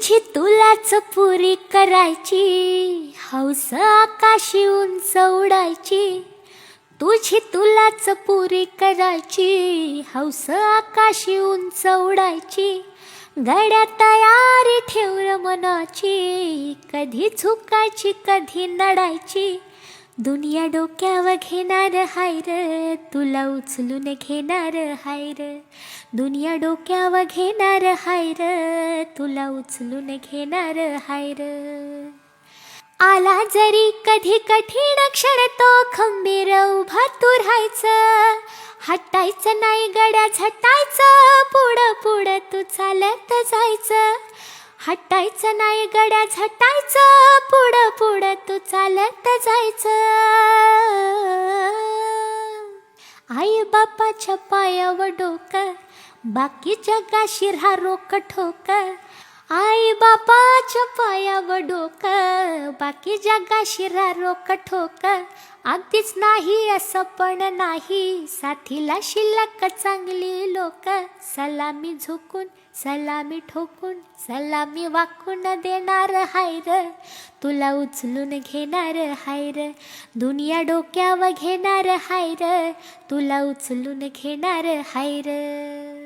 तुझी तुलाच पुरी करायची, हौस आकाशी उंच उडायची. तुझी तुलाच पुरी करायची, हौस आकाशी उंच उडायची. गड्या तयारी ठेव र मनाची, कधी झुकायची कधी नडायची. दुनिया डोक्यावर घेणार हाय र, तुला उचलून घेणार हाय र. दुनिया डोक्यावर घेणार हाय र, तुला उचलून घेणार हाय र. आला जरी कधी कठीण क्षण तो खंबीर उभा तू राहायचं. हटायचं नाही गड्या झटायचं, पुढं पुढं तू चालत जायचं. हटायचं नाही गड्या झटायचं, पुढं पुढं तू चालत जायचं. आई बापाच्या पायावर डोकं, बाकी जगाशी राहा रोक ठोक. आई बापाच्या पायावर डोकं, बाकी जगाशी राहा रोक ठोक. अगदीच नाही असं पण नाही, साथीला शिल्लक चांगली लोक. सलामी झुकून सलामी ठोकून, सलामी वाकून देणार हाय र, तुला उचलून घेणार हाय र. दुनिया डोक्यावर घेणार हाय र, तुला उचलून घेणार हाय र.